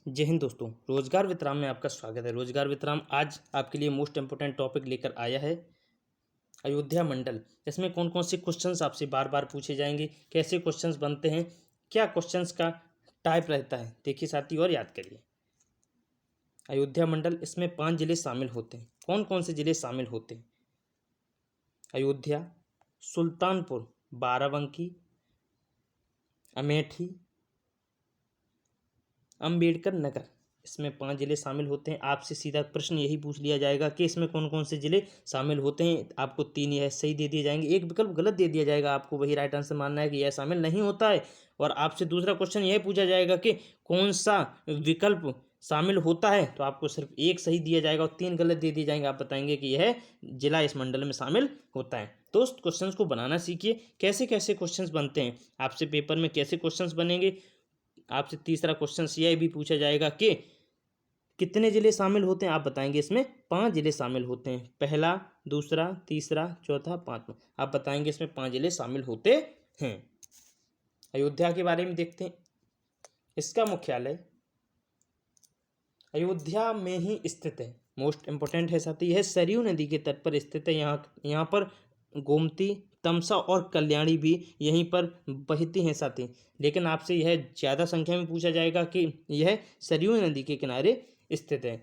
जय हिंद दोस्तों। रोजगार वित्राम में आपका स्वागत है। रोजगार वित्राम आज आपके लिए मोस्ट इंपोर्टेंट टॉपिक लेकर आया है अयोध्या मंडल। इसमें कौन कौन से क्वेश्चंस आपसे बार बार पूछे जाएंगे, कैसे क्वेश्चंस बनते हैं, क्या क्वेश्चंस का टाइप रहता है, देखिए साथी और याद करिए। अयोध्या मंडल, इसमें 5 जिले शामिल होते हैं। कौन कौन से जिले शामिल होते हैं? अयोध्या, सुल्तानपुर, बाराबंकी, अमेठी, अंबेडकर नगर, इसमें 5 जिले शामिल होते हैं। आपसे सीधा प्रश्न यही पूछ लिया जाएगा कि इसमें कौन कौन से जिले शामिल होते हैं। आपको 3 यह सही दे दिए जाएंगे, एक विकल्प गलत दे दिया जाएगा। आपको वही राइट आंसर मानना है कि यह शामिल नहीं होता है। और आपसे दूसरा क्वेश्चन यह पूछा जाएगा कि कौन सा विकल्प शामिल होता है, तो आपको सिर्फ एक सही दिया जाएगा और 3 गलत दे दिए जाएंगे। आप बताएंगे कि यह जिला इस मंडल में शामिल होता है। दोस्त, क्वेश्चंस को बनाना सीखिए। कैसे कैसे क्वेश्चंस बनते हैं, आपसे पेपर में कैसे क्वेश्चंस बनेंगे। आपसे तीसरा क्वेश्चन यह भी पूछा जाएगा कि कितने जिले शामिल होते हैं। आप बताएंगे इसमें 5 जिले शामिल होते हैं। पहला, दूसरा, तीसरा, चौथा, पांचवा, आप बताएंगे इसमें 5 जिले शामिल होते हैं। अयोध्या के बारे में देखते हैं। इसका मुख्यालय अयोध्या में ही स्थित है। मोस्ट इंपोर्टेंट है साथी, यह सरयू नदी के तट पर स्थित है। यहाँ पर गोमती, तमसा और कल्याणी भी यहीं पर बहती हैं साथी। लेकिन आपसे यह ज़्यादा संख्या में पूछा जाएगा कि यह सरयू नदी के किनारे स्थित है।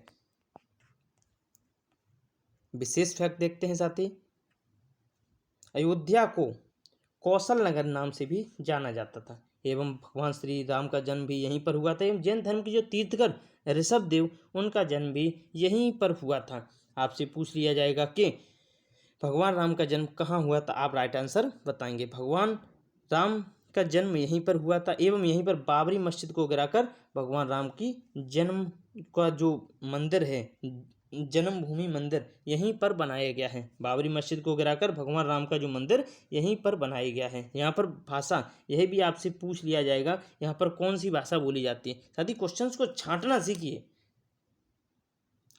विशेष फैक्ट देखते हैं साथी। अयोध्या को कौशल नगर नाम से भी जाना जाता था एवं भगवान श्री राम का जन्म भी यहीं पर हुआ था। एवं जैन धर्म के जो तीर्थकर ऋषभ देव, उनका जन्म भी यहीं पर हुआ था। आपसे पूछ लिया जाएगा कि भगवान राम का जन्म कहाँ हुआ था, आप राइट आंसर बताएंगे। भगवान राम का जन्म यहीं पर हुआ था एवं यहीं पर बाबरी मस्जिद को गिराकर भगवान राम की जन्म का जो मंदिर है, जन्मभूमि मंदिर, यहीं पर बनाया गया है। बाबरी मस्जिद को गिराकर भगवान राम का जो मंदिर यहीं पर बनाया गया है। यहाँ पर भाषा, यह भी आपसे पूछ लिया जाएगा, यहाँ पर कौन सी भाषा बोली जाती है। साथ ही क्वेश्चंस को छांटना सीखिए।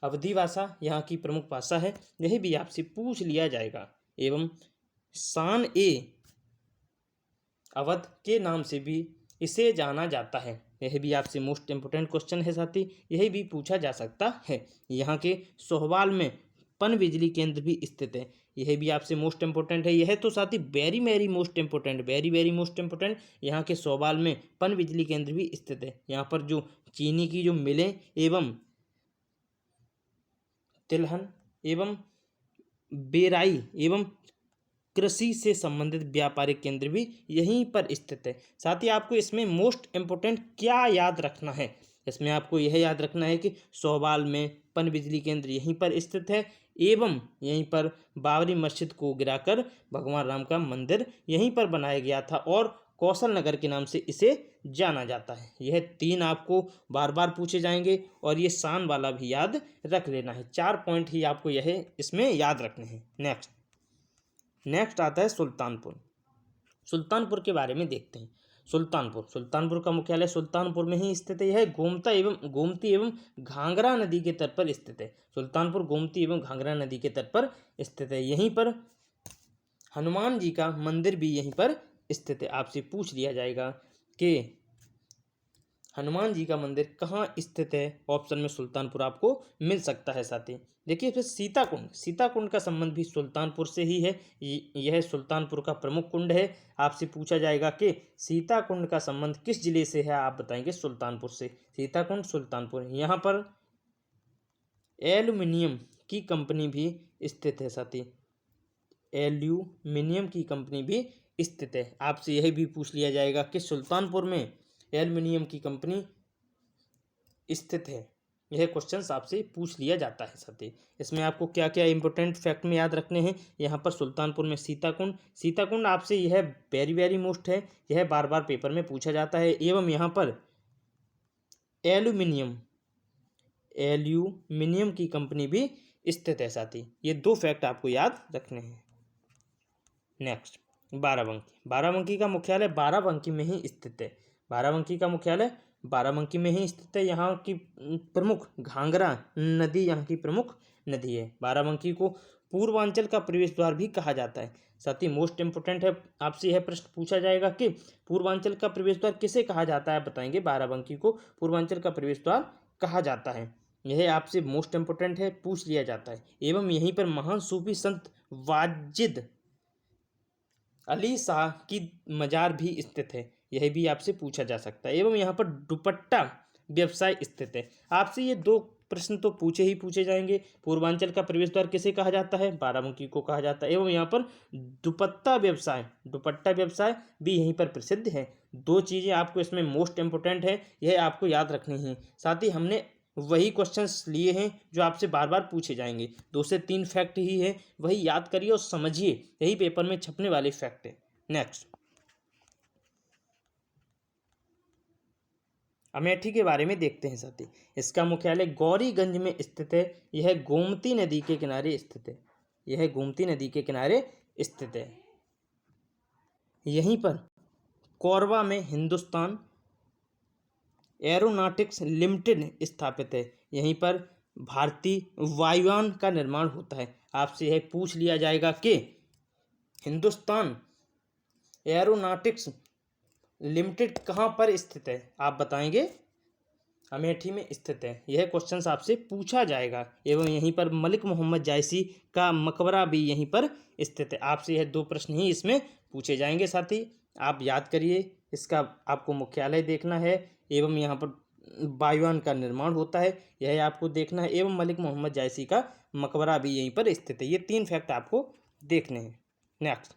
अवधी भाषा यहाँ की प्रमुख भाषा है, यह भी आपसे पूछ लिया जाएगा। एवं शान ए अवध के नाम से भी इसे जाना जाता है, यह भी आपसे मोस्ट इंपोर्टेंट क्वेश्चन है साथी, यह भी पूछा जा सकता है। यहाँ के सोहवाल में पन बिजली केंद्र भी स्थित है, यह भी आपसे मोस्ट इंपोर्टेंट है। यह तो साथी very very most important, very very most important. यहाँ के सोहवाल में पन बिजली केंद्र भी स्थित है। यहाँ पर जो चीनी की जो मिलें एवं तिलहन एवं बेराई एवं कृषि से संबंधित व्यापारिक केंद्र भी यहीं पर स्थित है। साथ ही आपको इसमें मोस्ट इंपोर्टेंट क्या याद रखना है, इसमें आपको यह याद रखना है कि सोहवाल में पन बिजली केंद्र यहीं पर स्थित है एवं यहीं पर बाबरी मस्जिद को गिराकर भगवान राम का मंदिर यहीं पर बनाया गया था और कौशल नगर के नाम से इसे जाना जाता है। यह 3 आपको बार बार पूछे जाएंगे और ये शान वाला भी याद रख लेना है। 4 पॉइंट ही आपको यह इसमें याद रखने हैं। नेक्स्ट आता है सुल्तानपुर। सुल्तानपुर के बारे में देखते हैं। सुल्तानपुर का मुख्यालय सुल्तानपुर में ही स्थित है। यह गोमती एवं घाघरा नदी के तट पर स्थित है। सुल्तानपुर गोमती एवं घाघरा नदी के तट पर स्थित है। यहीं पर हनुमान जी का मंदिर भी यहीं पर स्थित है। आपसे पूछ लिया जाएगा कि हनुमान जी का मंदिर कहाँ स्थित है। ऑप्शन में सुल्तानपुर आपको मिल सकता है साथी। देखिए फिर सीताकुंड का संबंध भी सुल्तानपुर से ही है। यह सुल्तानपुर का प्रमुख कुंड है। आपसे पूछा जाएगा कि सीताकुंड का संबंध किस जिले से है, आप बताएंगे सुल्तानपुर से। सीताकुंड सुल्तानपुर। यहाँ पर एल्यूमिनियम की कंपनी भी स्थित है साथी, एल्यूमिनियम की कंपनी भी स्थित है। आपसे यह भी पूछ लिया जाएगा कि सुल्तानपुर में एल्युमिनियम की कंपनी स्थित है। यह क्वेश्चन आपसे पूछ लिया जाता है साथी। इसमें आपको क्या क्या इंपॉर्टेंट फैक्ट में याद रखने हैं। यहाँ पर सुल्तानपुर में सीताकुंड आपसे यह वेरी वेरी मोस्ट है, यह बार बार पेपर में पूछा जाता है। एवं यहाँ पर एल्यूमिनियम की कंपनी भी स्थित है साथी। ये 2 फैक्ट आपको याद रखने हैं। नेक्स्ट, बाराबंकी का मुख्यालय बाराबंकी में ही स्थित है। बाराबंकी का मुख्यालय बाराबंकी में ही स्थित है। यहाँ की प्रमुख घाघरा नदी यहाँ की प्रमुख नदी है। बाराबंकी को पूर्वांचल का प्रवेश द्वार भी कहा जाता है। साथ ही मोस्ट इंपोर्टेंट है, आपसे यह प्रश्न पूछा जाएगा कि पूर्वांचल का प्रवेश द्वार किसे कहा जाता है, बताएंगे। बाराबंकी को पूर्वांचल का प्रवेश द्वार कहा जाता है। यह आपसे मोस्ट इंपोर्टेंट है, पूछ लिया जाता है। एवं यहीं पर महान सूफी संत वाजिद अली शाह की मजार भी स्थित है, यह भी आपसे पूछा जा सकता है। एवं यहाँ पर दुपट्टा व्यवसाय स्थित है। आपसे ये दो प्रश्न तो पूछे ही पूछे जाएंगे। पूर्वांचल का प्रवेश द्वार किसे कहा जाता है, बाराबंकी को कहा जाता है। एवं यहाँ पर दुपट्टा व्यवसाय भी यहीं पर प्रसिद्ध है। दो चीज़ें आपको इसमें मोस्ट इंपोर्टेंट है, यह आपको याद रखनी है। साथ ही हमने वही क्वेश्चंस लिए हैं जो आपसे बार बार पूछे जाएंगे। 2 से 3 फैक्ट ही है, वही याद करिए और समझिए, यही पेपर में छपने वाले फैक्ट है। नेक्स्ट, अमेठी के बारे में देखते हैं साथी। इसका मुख्यालय गौरीगंज में स्थित है। यह गोमती नदी के किनारे स्थित है। यहीं पर कोरबा में हिंदुस्तान एरोनॉटिक्स लिमिटेड स्थापित है। यहीं पर भारतीय वायुयान का निर्माण होता है। आपसे यह पूछ लिया जाएगा कि हिंदुस्तान एरोनॉटिक्स लिमिटेड कहाँ पर स्थित है, आप बताएंगे। अमेठी में स्थित है, यह क्वेश्चन आपसे पूछा जाएगा। एवं यहीं पर मलिक मोहम्मद जायसी का मकबरा भी यहीं पर स्थित है। आपसे यह 2 प्रश्न ही इसमें पूछे जाएंगे। साथ ही आप याद करिए, इसका आपको मुख्यालय देखना है। एवं यहाँ पर वायुयान का निर्माण होता है, यह आपको देखना है। एवं मलिक मोहम्मद जायसी का मकबरा भी यहीं पर स्थित है। ये 3 फैक्ट आपको देखने हैं। नेक्स्ट,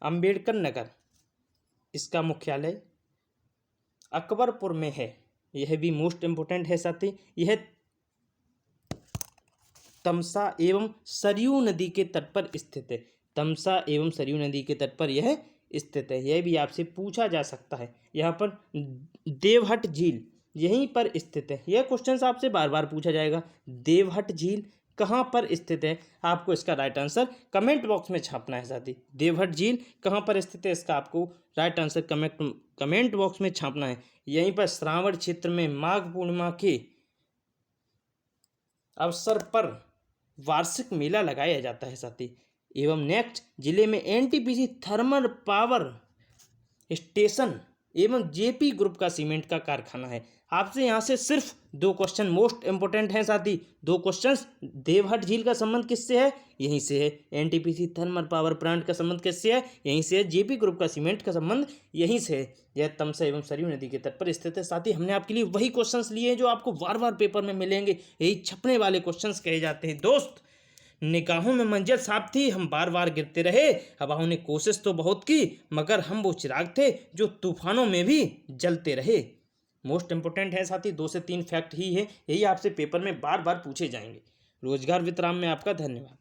अंबेडकर नगर, इसका मुख्यालय अकबरपुर में है, यह भी मोस्ट इम्पोर्टेंट है। साथ ही यह तमसा एवं सरयू नदी के तट पर स्थित है। तमसा एवं सरयू नदी के तट पर यह स्थित है, यह भी आपसे पूछा जा सकता है। यहाँ पर देवहट झील यहीं पर स्थित है, यह क्वेश्चन आपसे बार बार पूछा जाएगा। देवहट झील कहाँ पर स्थित है, आपको इसका राइट आंसर कमेंट बॉक्स में छापना है। साथी, देवहट झील कहाँ पर स्थित है, इसका आपको राइट आंसर कमेंट बॉक्स में छापना है। यहीं पर श्रावण क्षेत्र में माघ पूर्णिमा के अवसर पर वार्षिक मेला लगाया जाता है। साथी, एवं नेक्स्ट, जिले में एनटीपीसी थर्मल पावर स्टेशन एवं जेपी ग्रुप का सीमेंट का कारखाना है। आपसे यहाँ से सिर्फ 2 क्वेश्चन मोस्ट इंपोर्टेंट हैं। साथी, 2 क्वेश्चंस, देवहट झील का संबंध किससे है, यहीं से है। एनटीपीसी थर्मल पावर प्लांट का संबंध किससे है, यहीं से है। जेपी ग्रुप का सीमेंट का संबंध यहीं से है। यह तमसा एवं सरयू नदी के तट पर स्थित है। साथ ही हमने आपके लिए वही क्वेश्चंस लिए हैं जो आपको बार बार पेपर में मिलेंगे, यही छपने वाले क्वेश्चंस कहे जाते हैं। दोस्त, निगाहों में मंजिल साफ थी, हम बार बार गिरते रहे, हवाओं ने कोशिश तो बहुत की, मगर हम वो चिराग थे जो तूफानों में भी जलते रहे। मोस्ट इंपोर्टेंट है साथी, 2 से 3 फैक्ट ही है, यही आपसे पेपर में बार बार पूछे जाएंगे। रोजगार वितरण में आपका धन्यवाद।